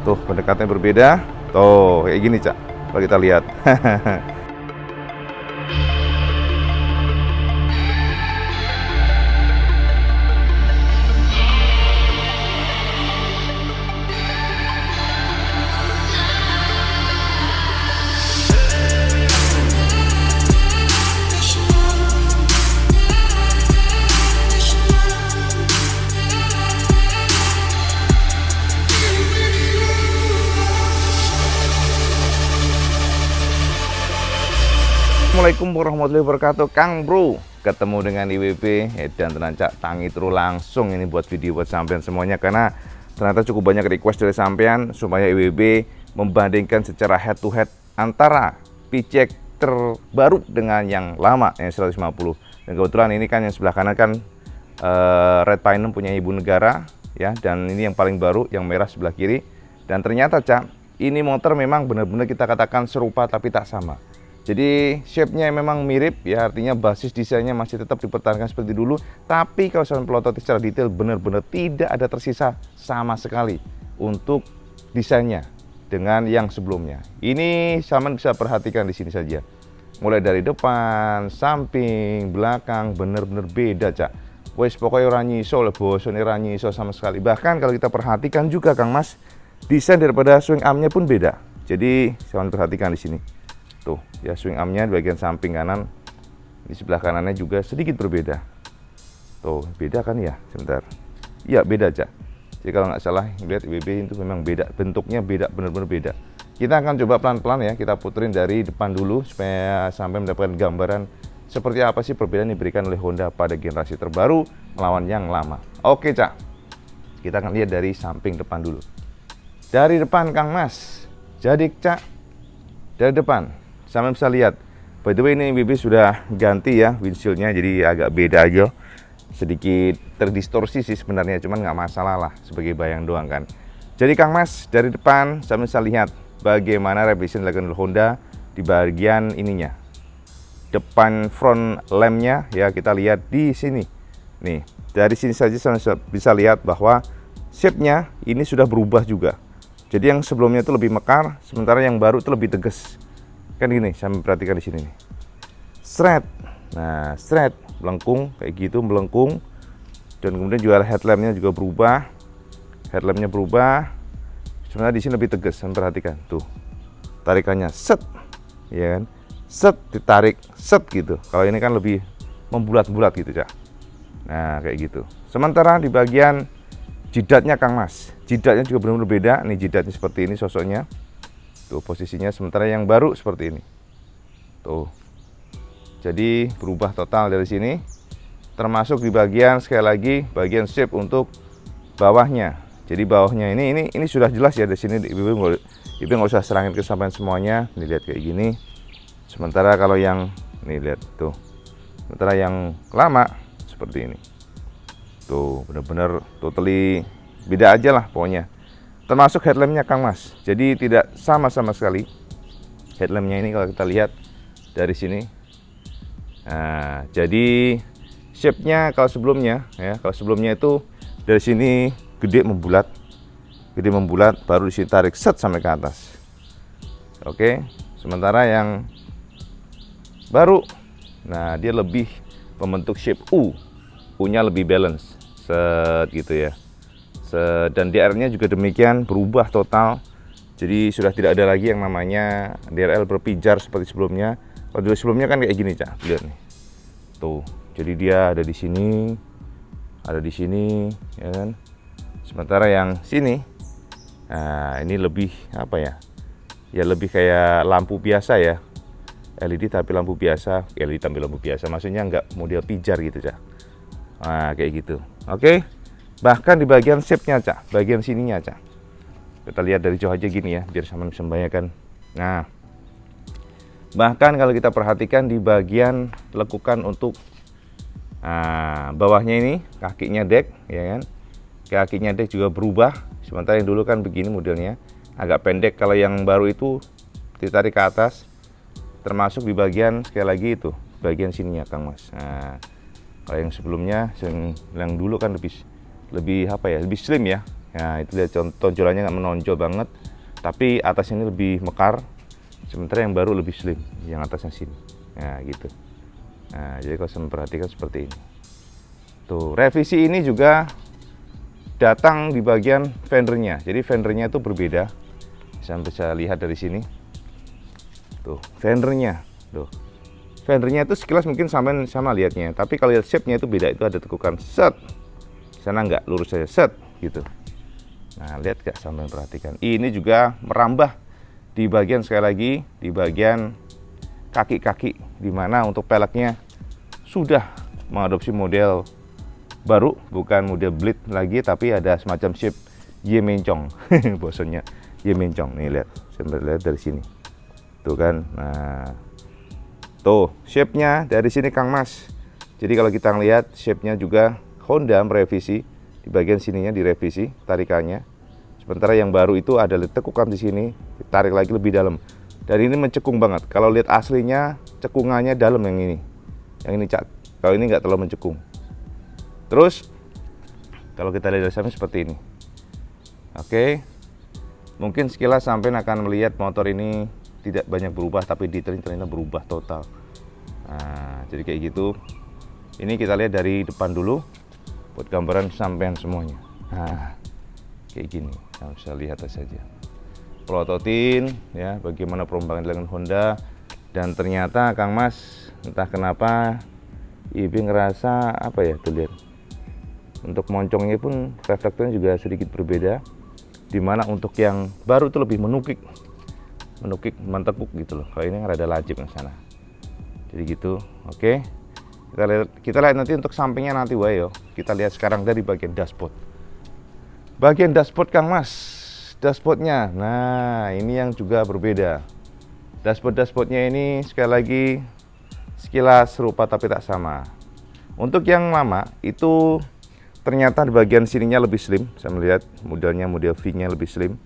Tuh pendekatannya berbeda. Tuh kayak gini Cak. Kalau kita lihat. Assalamualaikum warahmatullahi wabarakatuh, Kang Bro. Ketemu dengan IWB dan tenang Cak, tangi terus langsung ini buat video buat sampean semuanya, karena ternyata cukup banyak request dari sampean supaya IWB membandingkan secara head to head antara PCX terbaru dengan yang lama yang 150. Dan kebetulan ini kan yang sebelah kanan kan Red Pine punya Ibu Negara ya, dan ini yang paling baru yang merah sebelah kiri. Dan ternyata Cak, ini motor memang benar-benar kita katakan serupa tapi tak sama. Jadi shape-nya memang mirip ya, artinya basis desainnya masih tetap dipertahankan seperti dulu, tapi kalau saya pelototin secara detail benar-benar tidak ada tersisa sama sekali untuk desainnya dengan yang sebelumnya. Ini sama bisa perhatikan di sini saja. Mulai dari depan, samping, belakang benar-benar beda Cak. Wes pokoknya ora nyiso lah, bosan ora nyiso sama sekali. Bahkan kalau kita perhatikan juga Kang Mas, desain daripada swing arm-nya pun beda. Jadi jangan perhatikan di sini. Tuh ya, swing arm-nya di bagian samping kanan, di sebelah kanannya juga sedikit berbeda. Tuh beda kan ya, sebentar. Iya beda Cak. Jadi kalau nggak salah lihat IWB itu memang beda, bentuknya beda, benar-benar beda. Kita akan coba pelan-pelan ya, kita puterin dari depan dulu supaya sampai mendapatkan gambaran seperti apa sih perbedaan yang diberikan oleh Honda pada generasi terbaru melawan yang lama. Oke Cak, kita akan lihat dari samping depan dulu. Dari depan Kang Mas, jadi Cak, dari depan sampai bisa lihat. By the way ini IWB sudah ganti ya windshieldnya, jadi agak beda aja, sedikit terdistorsi sih sebenarnya, cuman nggak masalah lah, sebagai bayang doang kan. Jadi Kang Mas dari depan sampai bisa lihat bagaimana revision dilakukan oleh Honda di bagian ininya, depan front lampnya ya, kita lihat di sini nih. Dari sini saja saya bisa lihat bahwa shape-nya ini sudah berubah juga. Jadi yang sebelumnya itu lebih mekar, sementara yang baru itu lebih tegas. Kan gini, saya perhatikan di sini nih. Straight. Nah, straight, melengkung kayak gitu, melengkung. Dan kemudian juga headlampnya juga berubah. Headlampnya berubah. Sebenarnya di sini lebih tegas, saya perhatikan. Tuh. Tarikannya set. Ya kan? Set ditarik, set gitu. Kalau ini kan lebih membulat-bulat gitu, Cak. Nah, kayak gitu. Sementara di bagian jidatnya Kang Mas, jidatnya juga benar-benar beda. Nih jidatnya seperti ini sosoknya. Tuh posisinya, sementara yang baru seperti ini. Tuh. Jadi berubah total dari sini. Termasuk di bagian, sekali lagi, bagian shape untuk bawahnya. Jadi bawahnya ini sudah jelas ya di sini. Ibu nggak usah serangin ke sampai semuanya. Ini lihat kayak gini. Sementara kalau yang nih lihat tuh. Sementara yang lama seperti ini. Tuh benar-benar totally beda aja lah pokoknya. Termasuk headlampnya Kang Mas, jadi tidak sama sekali. Headlampnya ini kalau kita lihat dari sini, nah, jadi shape-nya kalau sebelumnya ya, kalau sebelumnya itu dari sini gede membulat, baru di sini tarik set sampai ke atas. Oke, sementara yang baru, nah dia lebih membentuk shape U, U-nya lebih balance, set gitu ya. Dan DRL-nya juga demikian, berubah total. Jadi sudah tidak ada lagi yang namanya DRL berpijar seperti sebelumnya. Kalau dulu sebelumnya kan kayak gini Cak, lihat nih. Tuh, jadi dia ada di sini, ya kan. Sementara yang sini, nah ini lebih apa ya? Ya lebih kayak lampu biasa ya. LED tapi lampu biasa, LED tapi lampu biasa. Maksudnya nggak model pijar gitu Cak. Nah kayak gitu. Oke. Bahkan di bagian shape-nya Cak, bagian sininya Cak. Kita lihat dari jauh aja gini ya, biar sama bisa membayangkan. Nah, bahkan kalau kita perhatikan di bagian lekukan untuk bawahnya ini, kakinya deck, ya kan? Kakinya deck juga berubah. Sementara yang dulu kan begini modelnya, agak pendek. Kalau yang baru itu ditarik ke atas, termasuk di bagian sekali lagi itu, bagian sininya Kang Mas. Nah, kalau yang sebelumnya, yang dulu kan lebih apa ya, lebih slim ya, Nah itu lihat tonjolannya nggak menonjol banget, tapi atasnya ini lebih mekar, sementara yang baru lebih slim, yang atasnya sini. Nah gitu. Nah jadi kalau saya memperhatikan seperti ini. Tuh revisi ini juga datang di bagian fendernya. Jadi fendernya itu berbeda. Bisa lihat dari sini. Tuh fendernya. Tuh fendernya itu sekilas mungkin sama lihatnya, tapi kalau lihat shape-nya itu beda. Itu ada tekukan set, sana nggak, lurus saja set gitu. Nah lihat gak, sampai perhatikan ini juga merambah di bagian, sekali lagi di bagian kaki-kaki, dimana untuk peleknya sudah mengadopsi model baru, bukan model bleed lagi, tapi ada semacam shape Y mencong. Bosannya Y mencong nih, lihat, saya lihat dari sini tuh kan. Nah tuh shape-nya dari sini Kang Mas. Jadi kalau kita ngelihat shape-nya juga Honda merevisi di bagian sininya, direvisi tarikannya. Sementara yang baru itu ada tekukan di sini, ditarik lagi lebih dalam. Dan ini mencekung banget. Kalau lihat aslinya cekungannya dalam yang ini. Yang ini Cak. Kalau ini nggak terlalu mencekung. Terus kalau kita lihat dari samping seperti ini. Oke. Mungkin sekilas sampai akan melihat motor ini tidak banyak berubah, tapi detailnya ternyata berubah total. Nah, jadi kayak gitu. Ini kita lihat dari depan dulu buat gambaran sampean semuanya. Nah, kayak gini. Nah, bisa lihat saja. Pelototin ya bagaimana perombakan dengan Honda, dan ternyata Kang Mas entah kenapa IB ngerasa apa ya, tuh lihat. Untuk moncongnya pun reflektornya juga sedikit berbeda, dimana untuk yang baru itu lebih menukik mentekuk gitu loh. Kalau ini rada lajib ke sana. Jadi gitu. Oke. Kita lihat nanti untuk sampingnya nanti wae yo. Kita lihat sekarang dari bagian dashboard. Bagian dashboard Kang Mas. Dashboardnya. Nah, ini yang juga berbeda. Dashboardnya ini sekali lagi sekilas serupa tapi tak sama. Untuk yang lama itu ternyata di bagian sininya lebih slim. Saya melihat modelnya, model V-nya lebih slim.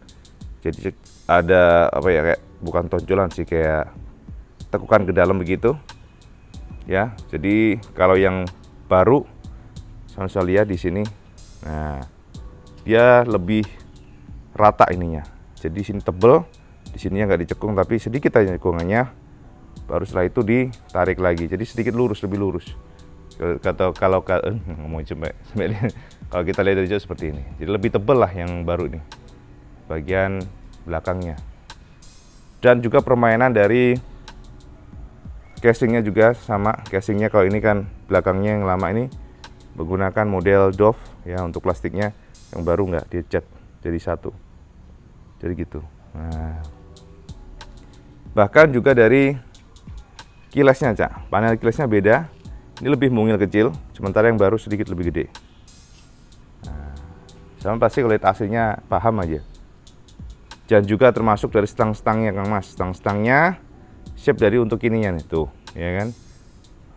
Jadi ada apa ya, kayak bukan tonjolan sih, kayak tekukan ke dalam begitu. Ya, jadi kalau yang baru saya lihat di sini, nah dia lebih rata ininya. Jadi di sini tebel, di sininya nggak dicekung, tapi sedikit aja cekungannya. Baru setelah itu ditarik lagi, jadi sedikit lurus, lebih lurus. Kalau ngomong coba, kalau kita lihat dari jauh seperti ini, jadi lebih tebel lah yang baru ini bagian belakangnya. Dan juga permainan dari casingnya juga sama. Casingnya kalau ini kan belakangnya yang lama ini menggunakan model Dove ya untuk plastiknya, yang baru nggak, dia cat jadi satu, jadi gitu. Nah, bahkan juga dari kilasnya Cak, panel kilasnya beda. Ini lebih mungil kecil, sementara yang baru sedikit lebih gede. Nah, sama pasti kalau lihat aslinya paham aja. Dan juga termasuk dari stang-stangnya Kang Mas. Stang-stangnya shape dari untuk ininya nih tuh, ya kan.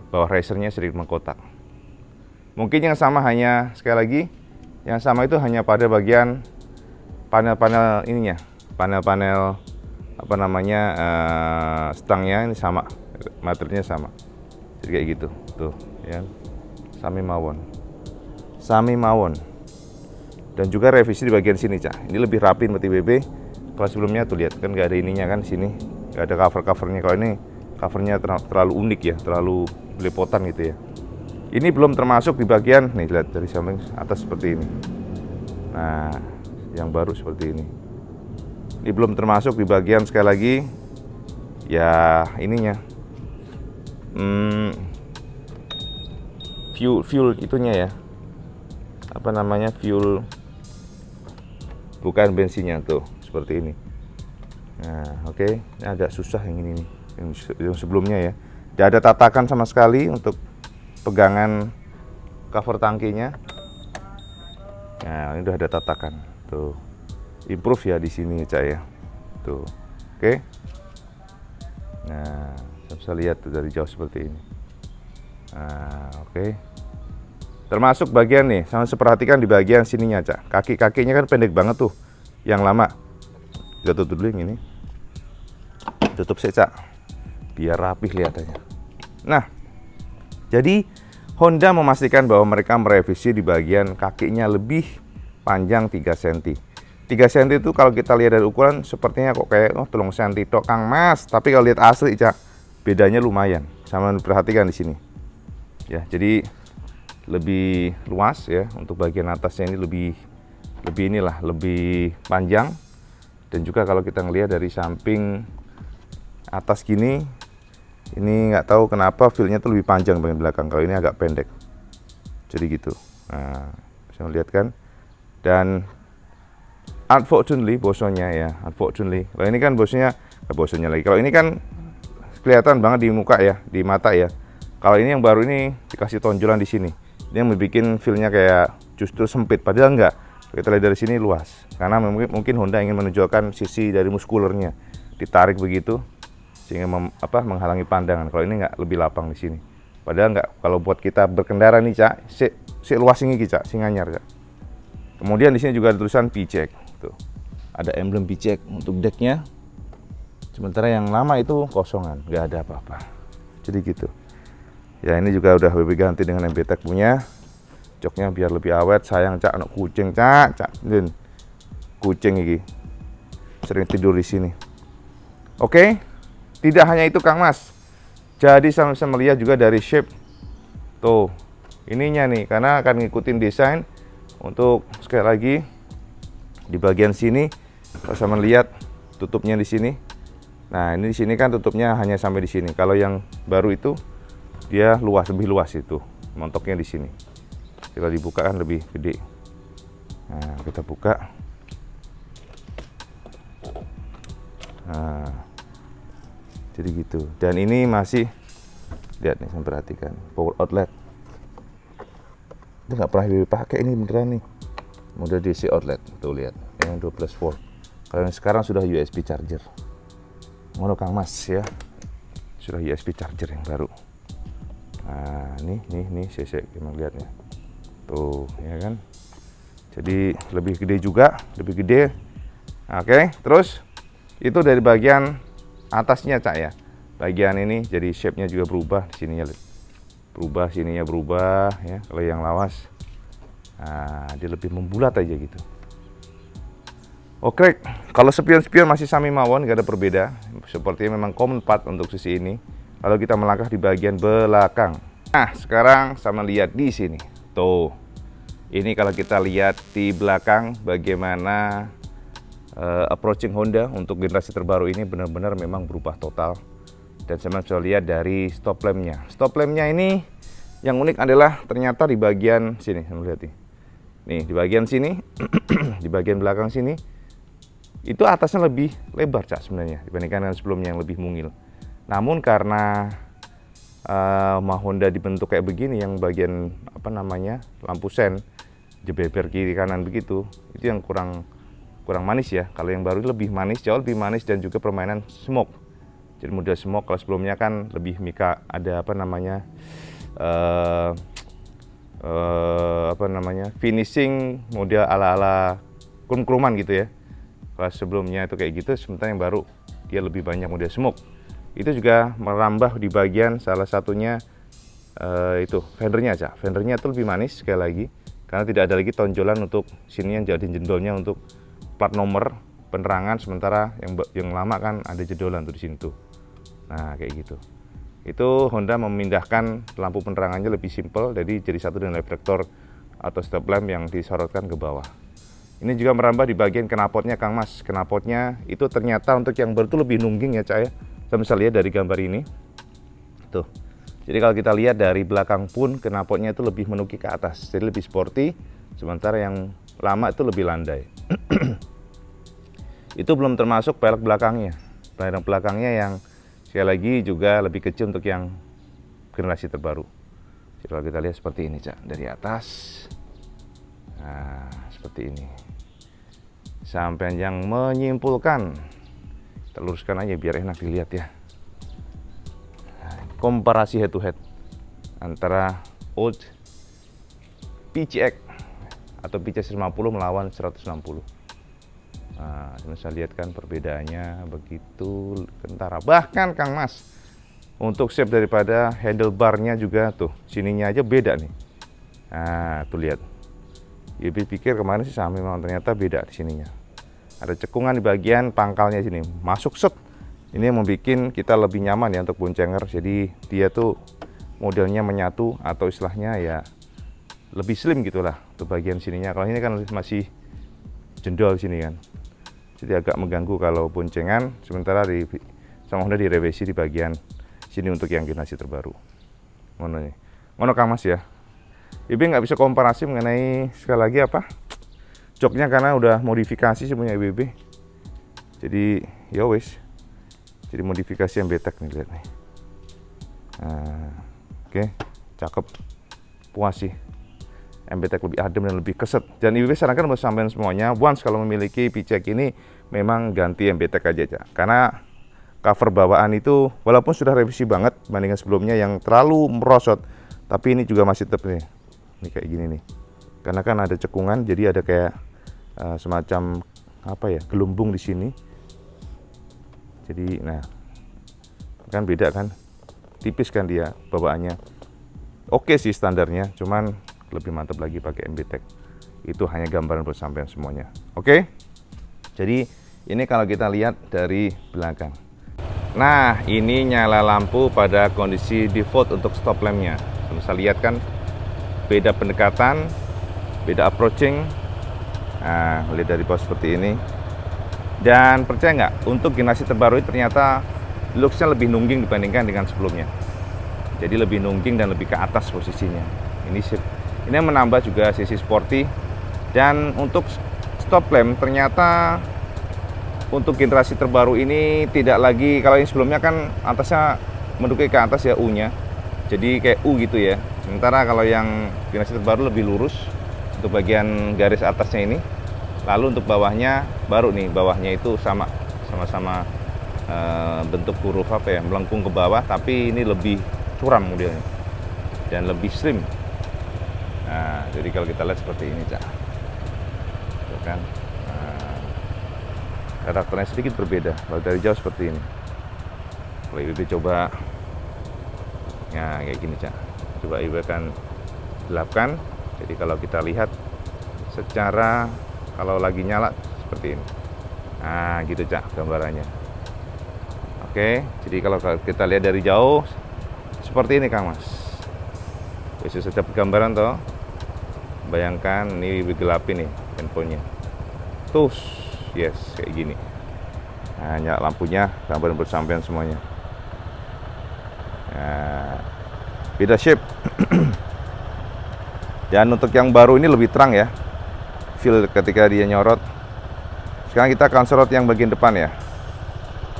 Bawah racernya sedikit mengkotak. Mungkin yang sama hanya, sekali lagi, yang sama itu hanya pada bagian panel-panel ininya, panel-panel apa namanya, stangnya ini sama, materialnya sama. Jadi kayak gitu, tuh, ya. Sami mawon. Dan juga revisi di bagian sini, Cak. Ini lebih rapi seperti BB. Kalau sebelumnya tuh lihat kan nggak ada ininya kan, sini nggak ada covernya. Kalau ini covernya terlalu unik ya, terlalu belepotan gitu ya. Ini belum termasuk di bagian nih, lihat dari samping atas seperti ini. Nah, yang baru seperti ini. Ini belum termasuk di bagian, sekali lagi ya ininya. Fuel itunya ya, apa namanya, fuel, bukan bensinnya tuh seperti ini. Nah oke. Ini agak susah yang ini nih, yang sebelumnya ya, tidak ada tatakan sama sekali untuk pegangan cover tangkinya. Nah ini udah ada tatakan tuh, improve ya di sini Cak ya tuh. Oke. Nah bisa lihat tuh dari jauh seperti ini. Nah, oke. Termasuk bagian nih, sama perhatikan di bagian sininya Cak. Kaki-kakinya kan pendek banget tuh, yang lama. Kita tutup dulu yang ini. Tutup sih Cak, biar rapih kelihatannya. Nah, jadi Honda memastikan bahwa mereka merevisi di bagian kakinya lebih panjang 3 cm. 3 cm itu kalau kita lihat dari ukuran sepertinya kok kayak tolong cm tok Kang Mas, tapi kalau lihat asli Cak, bedanya lumayan. Sama perhatikan di sini. Ya, jadi lebih luas ya, untuk bagian atasnya ini lebih panjang. Dan juga kalau kita ngelihat dari samping atas gini, ini nggak tahu kenapa feel-nya tuh lebih panjang bagian belakang, kalau ini agak pendek. Jadi gitu. Nah, bisa melihat kan. Dan unfortunately, kalau ini kan bosonnya lagi. Kalau ini kan kelihatan banget di muka ya, di mata ya. Kalau ini yang baru ini dikasih tonjolan di sini. Ini yang membuat feel-nya kayak justru sempit, padahal enggak. Kita lihat dari sini luas, karena mungkin Honda ingin menunjukkan sisi dari muskulernya, ditarik begitu sehingga menghalangi pandangan. Kalau ini nggak, lebih lapang di sini. Padahal nggak. Kalau buat kita berkendara nih Cak, si luas ini Cak, si nganyar Cak. Kemudian di sini juga ada tulisan P-Check. Tuh, ada emblem P-Check untuk decknya. Sementara yang lama itu kosongan, nggak ada apa-apa. Jadi gitu. Ya ini juga udah WB ganti dengan MBTEC punya. Joknya biar lebih awet. Sayang Cak, anak kucing Cak, Din. Kucing ini sering tidur di sini. Oke, tidak hanya itu Kang Mas. Jadi saya bisa melihat juga dari shape. Tuh, ininya nih, karena akan ngikutin desain. Untuk sekali lagi di bagian sini, saya melihat tutupnya di sini. Nah, ini di sini kan tutupnya hanya sampai di sini. Kalau yang baru itu dia lebih luas itu. Montoknya di sini. Kalau dibuka kan lebih gede. Nah, kita buka. Nah, jadi gitu. Dan ini masih, lihat nih, saya perhatikan power outlet. Itu nggak pernah dipakai, ini beneran nih. Model DC outlet, tuh lihat, yang 12 volt. Kalau yang sekarang sudah USB charger. Ngono Kang Mas ya, sudah USB charger yang baru. Nah, nih, saya gimana lihatnya. Tuh, ya kan. Jadi lebih gede juga, lebih gede. Oke, terus itu dari bagian atasnya Cak ya. Bagian ini jadi shape-nya juga berubah di sininya. Berubah, sininya berubah ya. Kalau yang lawas, nah, dia lebih membulat aja gitu. Oke, kalau spion-spion masih sami mawon, nggak ada berbeda. Sepertinya memang common part untuk sisi ini. Kalau kita melangkah di bagian belakang. Nah, sekarang sama lihat di sini. Tuh, ini kalau kita lihat di belakang bagaimana approaching Honda untuk generasi terbaru ini benar-benar memang berubah total. Dan saya bisa lihat dari stop lampnya. Stop lampnya ini yang unik adalah ternyata di bagian sini, saya lihat nih di bagian sini, di bagian belakang sini, itu atasnya lebih lebar Cak sebenarnya dibandingkan dengan sebelumnya yang lebih mungil. Namun karena Honda dibentuk kayak begini, yang bagian lampu sen jebeber kiri kanan begitu, itu yang kurang manis ya. Kalau yang baru lebih manis, jauh lebih manis, dan juga permainan smoke. Jadi model smoke, kalau sebelumnya kan lebih mika, ada finishing model ala-ala krum-kruman gitu ya. Kalau sebelumnya itu kayak gitu, sementara yang baru dia lebih banyak model smoke. Itu juga merambah di bagian salah satunya itu fendernya aja. Fendernya itu lebih manis sekali lagi, karena tidak ada lagi tonjolan untuk sini yang jadi jendolnya untuk plat nomor penerangan, sementara yang lama kan ada jedolan tuh di sini tuh. Nah, kayak gitu. Itu Honda memindahkan lampu penerangannya lebih simpel, jadi satu dengan reflektor atau stop lamp yang disorotkan ke bawah. Ini juga merambah di bagian knalpotnya Kang Mas. Knalpotnya itu ternyata untuk yang baru itu lebih nungging ya Cak ya. Saya bisa lihat dari gambar ini. Tuh. Jadi kalau kita lihat dari belakang pun knalpotnya itu lebih menukik ke atas. Jadi lebih sporty, sementara yang lama itu lebih landai. Itu belum termasuk pelek belakangnya. Pelek belakangnya yang sekali lagi juga lebih kecil untuk yang generasi terbaru. Jadi kalau kita lihat seperti ini Cak, dari atas. Nah, seperti ini. Sampai yang menyimpulkan, kita luruskan aja biar enak dilihat ya. Komparasi head to head antara old PCX atau PCX 150 melawan 160. Nah, bisa lihat kan perbedaannya begitu kentara. Bahkan Kang Mas, untuk shape daripada handlebarnya juga tuh, sininya aja beda nih. Nah, tuh lihat. IWB pikir kemarin sih sama, memang ternyata beda di sininya. Ada cekungan di bagian pangkalnya sini, masuk set. Ini yang membuat kita lebih nyaman ya untuk boncenger. Jadi dia tuh modelnya menyatu atau istilahnya ya lebih slim gitulah untuk bagian sininya. Kalau ini kan masih jendol sini kan, jadi agak mengganggu kalau boncengan. Sementara di sama Honda direvisi di bagian sini untuk yang generasi terbaru. Ngono Kang Mas ya. IWB nggak bisa komparasi mengenai sekali lagi apa joknya karena udah modifikasi semuanya IWB. Jadi ya wes, jadi modifikasi MBTEC nih, lihat nih. Nah, oke, cakep, puas sih. MBTEC lebih adem dan lebih keset. Dan IWB sarankan buat sampean semuanya, once kalau memiliki PCX ini memang ganti MBTEC aja. Karena cover bawaan itu walaupun sudah revisi banget bandingkan sebelumnya yang terlalu merosot, tapi ini juga masih tetap nih. Ini kayak gini nih. Karena kan ada cekungan, jadi ada kayak semacam apa ya, gelembung di sini. Jadi nah, kan beda kan, tipis kan dia bawaannya. Oke sih standarnya, cuman lebih mantap lagi pakai MBTEC. Itu hanya gambaran buat sampean semuanya. Oke, jadi ini kalau kita lihat dari belakang. Nah, ini nyala lampu pada kondisi default untuk stop lampnya. Bisa lihat kan, beda pendekatan, beda approaching. Nah, lihat dari bawah seperti ini. Dan percaya nggak, untuk generasi terbaru ini ternyata looks-nya lebih nungging dibandingkan dengan sebelumnya. Jadi lebih nungging dan lebih ke atas posisinya. Ini menambah juga sisi sporty. Dan untuk stop lamp ternyata untuk generasi terbaru ini tidak lagi, kalau yang sebelumnya kan atasnya menduki ke atas ya U-nya. Jadi kayak U gitu ya. Sementara kalau yang generasi terbaru lebih lurus untuk bagian garis atasnya ini. Lalu untuk bawahnya baru nih, bawahnya itu sama-sama bentuk huruf apa ya, melengkung ke bawah, tapi ini lebih curam modelnya dan lebih slim. Nah, jadi kalau kita lihat seperti ini, Cak. Tuh kan. Nah, karakternya sedikit berbeda kalau dari jauh seperti ini. Kalau IWB coba, ya kayak gini, Cak. Coba IWB kan gelapkan. Jadi kalau kita lihat secara kalau lagi nyala seperti ini. Nah, gitu Cak gambarannya. Oke, jadi kalau kita lihat dari jauh seperti ini Kang Mas. Bisa setiap gambaran toh. Bayangkan ini digelapin nih handphonenya. Tuh, yes, kayak gini. Nah, nyala lampunya, gambaran buat sampean semuanya. Nah, beda shape. Dan untuk yang baru ini lebih terang ya, feel ketika dia nyorot. Sekarang kita akan sorot yang bagian depan ya.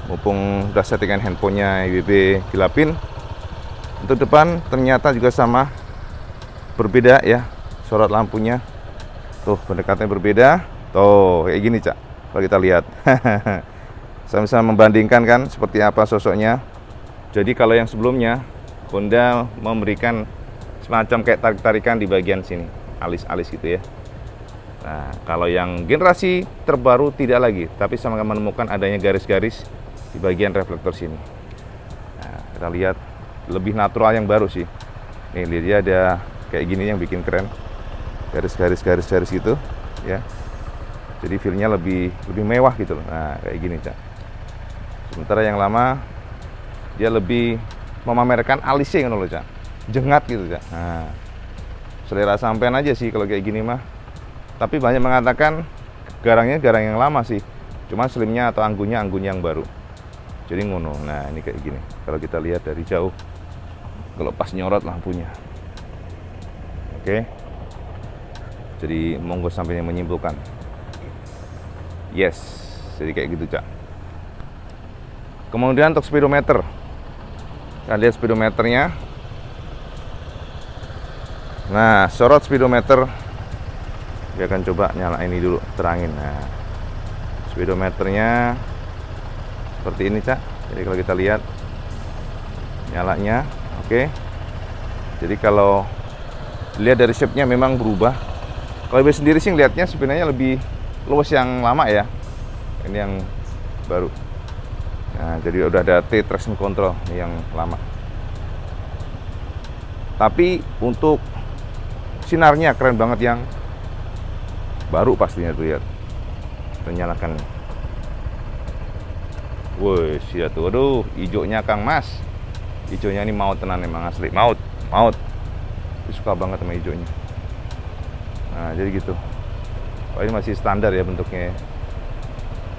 Mumpung udah settingan handphonenya IWB gelapin. Untuk depan ternyata juga sama, berbeda ya sorot lampunya. Tuh pendekatannya berbeda. Tuh kayak gini Cak, kalau kita lihat. Saya bisa membandingkan kan seperti apa sosoknya. Jadi kalau yang sebelumnya Honda memberikan semacam kayak tarik-tarikan di bagian sini, alis-alis gitu ya. Nah, kalau yang generasi terbaru tidak lagi, tapi sama menemukan adanya garis-garis di bagian reflektor sini. Nah, kita lihat lebih natural yang baru sih. Nih, lihat dia ada kayak gini yang bikin keren. Garis-garis gitu, ya. Jadi feel-nya lebih mewah gitu loh. Nah, kayak gini, Cak. Sementara yang lama dia lebih memamerkan alisnya gitu loh, Cak. Jengat gitu, Cak. Nah, selera sampean aja sih kalau kayak gini mah. Tapi banyak mengatakan garangnya garang yang lama sih, cuma slimnya atau anggunnya yang baru. Jadi ngono. Nah ini kayak gini. Kalau kita lihat dari jauh, kalau pas nyorot lampunya. Oke. Jadi monggo sampai yang menyimpulkan. Yes. Jadi kayak gitu Cak. Kemudian untuk speedometer, kita lihat speedometernya. Nah sorot speedometer. Dia akan coba nyala ini dulu, terangin. Nah, speedometernya seperti ini Cak. Jadi kalau kita lihat nyalanya, oke. Jadi kalau lihat dari shape-nya memang berubah. Kalau IWB sendiri sih lihatnya sebenarnya lebih luas yang lama ya. Ini yang baru. Nah, jadi udah ada T traction control yang lama. Tapi untuk sinarnya keren banget yang baru pastinya tuh, lihat. Kita nyalakan. Woi, siap tuh. Aduh, hijaunya Kang Mas. Hijaunya ini maut tenan, emang asli. Maut. Suka banget sama hijaunya. Nah, jadi gitu. Oh, ini masih standar ya bentuknya.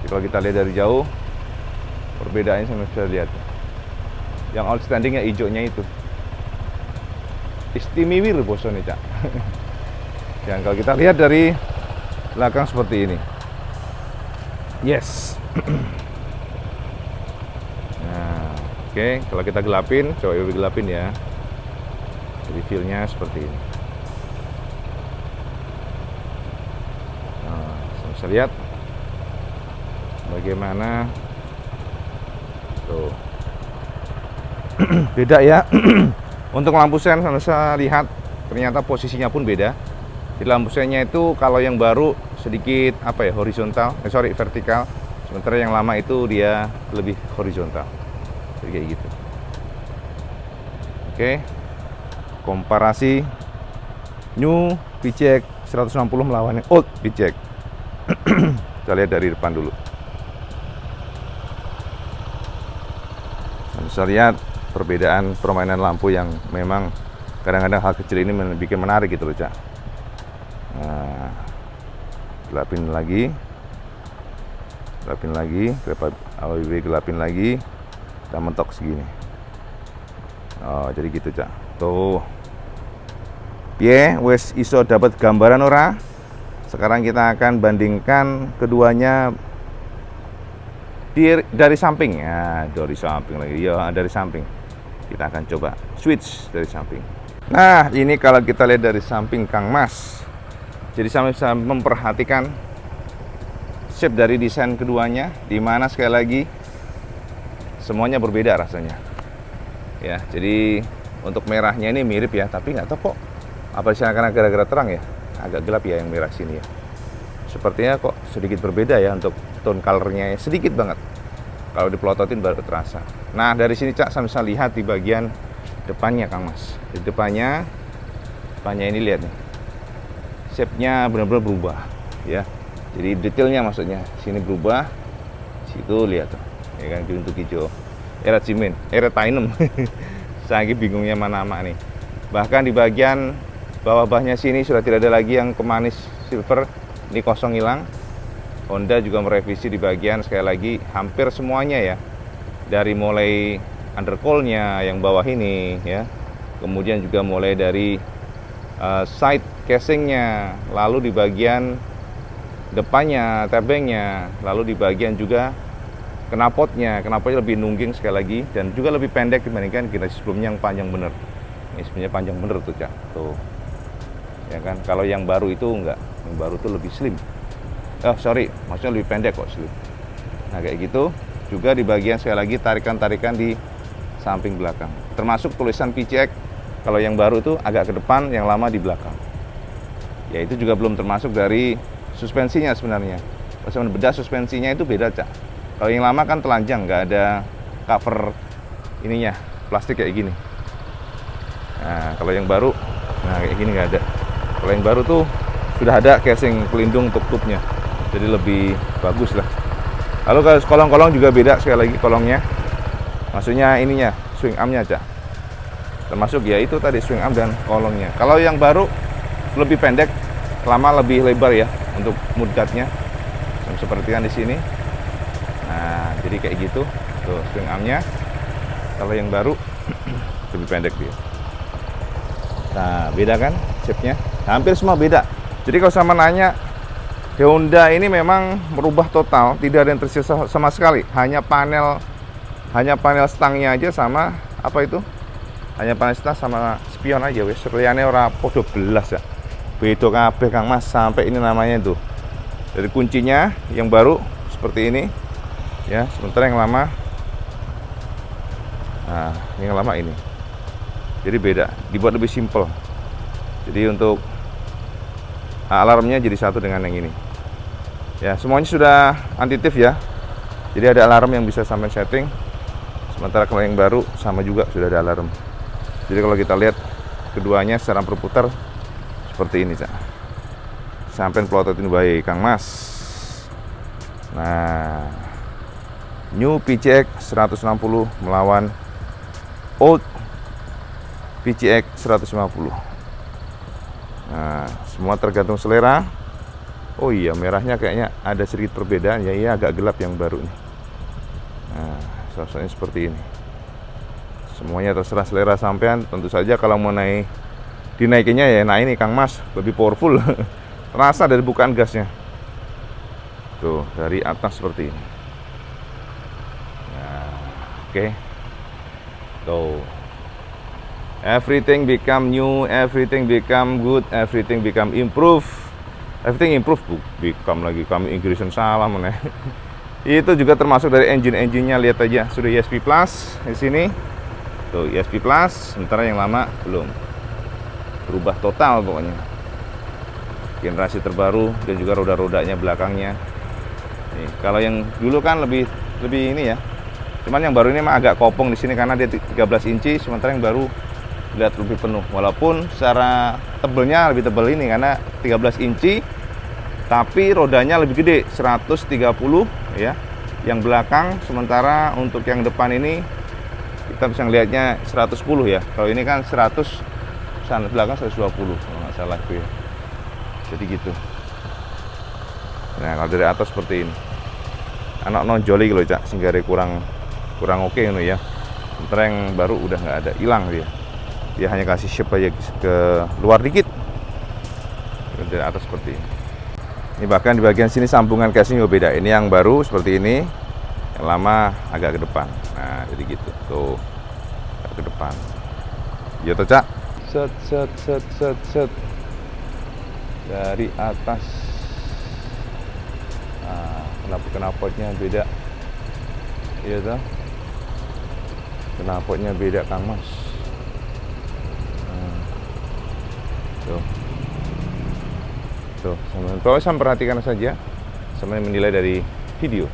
Jadi kalau kita lihat dari jauh, perbedaannya sama bisa lihat. Yang outstandingnya hijaunya itu. Istimewir bosone, Cak. Yang kalau kita lihat dari belakang seperti ini. Yes. Nah, oke, kalau kita gelapin, coba gelapin ya. Jadi feel-nya seperti ini. Nah, bisa lihat bagaimana tuh. Beda ya. Untuk lampu sen saya lihat ternyata posisinya pun beda. Di lampu sennya itu kalau yang baru sedikit horizontal, vertikal. Sementara yang lama itu dia lebih horizontal. Jadi kayak gitu. Oke. Komparasi new VCX 160 melawan old VCX. Kita lihat dari depan dulu. Bisa lihat perbedaan permainan lampu yang memang kadang-kadang hal kecil ini bikin menarik gitu loh, Cak. Nah, gelapin lagi, AWB gelapin lagi, kita mentok segini. Oh, jadi gitu, Cak. Tuh. Wes iso dapat gambaran ora? Sekarang kita akan bandingkan keduanya dari samping. Ya, dari samping lagi. Ya, dari samping. Kita akan coba switch dari samping. Nah, ini kalau kita lihat dari samping Kang Mas. Jadi saya bisa memperhatikan shape dari desain keduanya, di mana sekali lagi semuanya berbeda rasanya. Ya, jadi untuk merahnya ini mirip ya, tapi nggak tahu kok apa sih karena gara-gara terang ya, agak gelap ya yang merah sini ya. Sepertinya kok sedikit berbeda ya untuk tone colornya, sedikit banget. Kalau dipelototin baru terasa. Nah, dari sini Cak saya bisa lihat di bagian depannya Kang Mas. Di depannya ini lihat nih. Shape-nya benar-benar berubah ya. Jadi detailnya maksudnya sini berubah, situ lihat tuh. Ya kan untuk hijau. Era cimen, era tinem. Saya lagi bingungnya mana nama nih. Bahkan di bagian bawah-bawahnya sini sudah tidak ada lagi yang kemanis silver, ini kosong hilang. Honda juga merevisi di bagian sekali lagi hampir semuanya ya. Dari mulai undercoil-nya yang bawah ini ya. Kemudian juga mulai dari side casing-nya, lalu di bagian depannya, tabengnya, lalu di bagian juga knalpotnya lebih nungging sekali lagi dan juga lebih pendek dibandingkan generasi sebelumnya yang panjang bener. Ini sebenarnya panjang bener tuh, Cak. Tuh. Ya kan, kalau yang baru itu enggak, yang baru tuh lebih slim. Maksudnya lebih pendek kok slim. Nah, kayak gitu. Juga di bagian sekali lagi tarikan-tarikan di samping belakang. Termasuk tulisan VCX. Kalau yang baru itu agak ke depan, yang lama di belakang. Ya itu juga belum termasuk dari suspensinya sebenarnya. Pas bedah suspensinya itu beda, Cak. Kalau yang lama kan telanjang, nggak ada cover ininya, plastik kayak gini. Nah, kalau yang baru, kayak gini nggak ada. Kalau yang baru tuh sudah ada casing pelindung tuk-tuknya, jadi lebih bagus lah. Lalu kalau kolong-kolong juga beda sekali lagi kolongnya. Maksudnya ininya, swing armnya, Cak. Termasuk ya itu tadi swing arm dan kolongnya. Kalau yang baru lebih pendek, lama lebih lebar ya untuk mudguardnya. Seperti kan di sini. Nah, jadi kayak gitu. Tuh swing armnya. Kalau yang baru lebih pendek dia. Nah, beda kan shape-nya? Hampir semua beda. Jadi kalau sama nanya, Honda ini memang merubah total, tidak ada yang tersisa sama sekali. Hanya panel stangnya aja sama apa itu? Hanya panel stang sama spion aja wes. Liyane ora podo belas ya. Beda kabeh Kang Mas sampai ini namanya tuh. Dari kuncinya yang baru seperti ini. Ya, sementara yang lama yang lama ini. Jadi beda, dibuat lebih simple. Jadi untuk alarmnya jadi satu dengan yang ini. Ya, semuanya sudah antitif ya. Jadi ada alarm yang bisa sampai setting. Sementara kalau yang baru sama juga sudah ada alarm. Jadi kalau kita lihat keduanya secara berputar seperti ini, Cak. sampean plototin bae Kang Mas. Nah, new PCX 160 melawan old PCX 150. Nah, semua tergantung selera. Oh iya, merahnya kayaknya ada sedikit perbedaan ya, iya agak gelap yang baru nih. Nah, sosoknya seperti ini. Semuanya terserah selera sampean. Tentu saja kalau mau dinaikinnya ya, nah ini Kang Mas lebih powerful. Terasa dari bukaan gasnya. Tuh, dari atas seperti ini. Nah, oke. Tuh. Everything become new, everything become good, everything become improve. Everything improve, become lagi kami Inggrisan salah mana. Itu juga termasuk dari engine-nya, lihat aja sudah ESP Plus di sini. Tuh ESP Plus, sementara yang lama belum. Berubah total pokoknya. Generasi terbaru dan juga roda-rodanya belakangnya. Nih, kalau yang dulu kan lebih ini ya. Cuman yang baru ini mah agak kopong di sini karena dia 13 inci, sementara yang baru lihat lebih penuh. Walaupun secara tebelnya lebih tebal ini karena 13 inci, tapi rodanya lebih gede 130 ya. Yang belakang, sementara untuk yang depan ini kita bisa ngelihatnya 110 ya. Kalau ini kan 100, sana belakang 120 kalau nggak salah itu ya. Jadi gitu. Nah, kalau dari atas seperti ini. Anak nonjoli gitu Cak, singgare kurang oke gitu ya. Sementara yang baru udah nggak ada, hilang dia. Dia hanya kasih shape aja ke luar dikit. Dari atas seperti ini. Ini bahkan di bagian sini sambungan casing juga beda. Ini yang baru seperti ini, yang lama agak ke depan. Nah, jadi gitu. Tuh, agak ke depan. Ya toh Cak. Set. Dari atas. Nah, knalpotnya beda. Iya toh. Knalpotnya beda Kang Mas. Tuh, sama perhatikan saja, sama menilai dari video.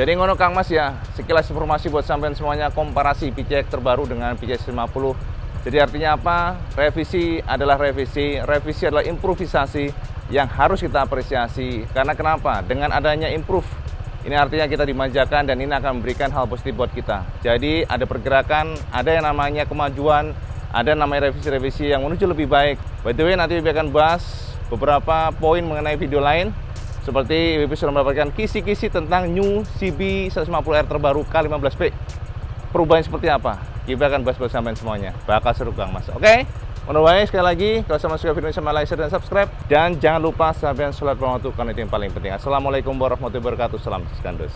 Jadi ngono Kang Mas ya, sekilas informasi buat sampean semuanya, komparasi PCX terbaru dengan PCX 50. Jadi artinya apa? Revisi adalah revisi adalah improvisasi yang harus kita apresiasi. Karena kenapa? Dengan adanya improve, ini artinya kita dimanjakan dan ini akan memberikan hal positif buat kita. Jadi ada pergerakan, ada yang namanya kemajuan, ada namanya revisi-revisi yang menuju lebih baik. By the way, nanti kita akan bahas beberapa poin mengenai video lain. Seperti WP sudah mendapatkan kisi-kisi tentang new CB 150R terbaru K15P. Perubahan seperti apa? Kita akan bahas sampai semuanya. Bakal seru Kang Mas. Oke? Menurut sekali lagi, kalau sama suka video ini sama like, share, dan subscribe. Dan jangan lupa sampai sholat waktu karena itu yang paling penting. Assalamualaikum warahmatullahi wabarakatuh. Salam Skandus.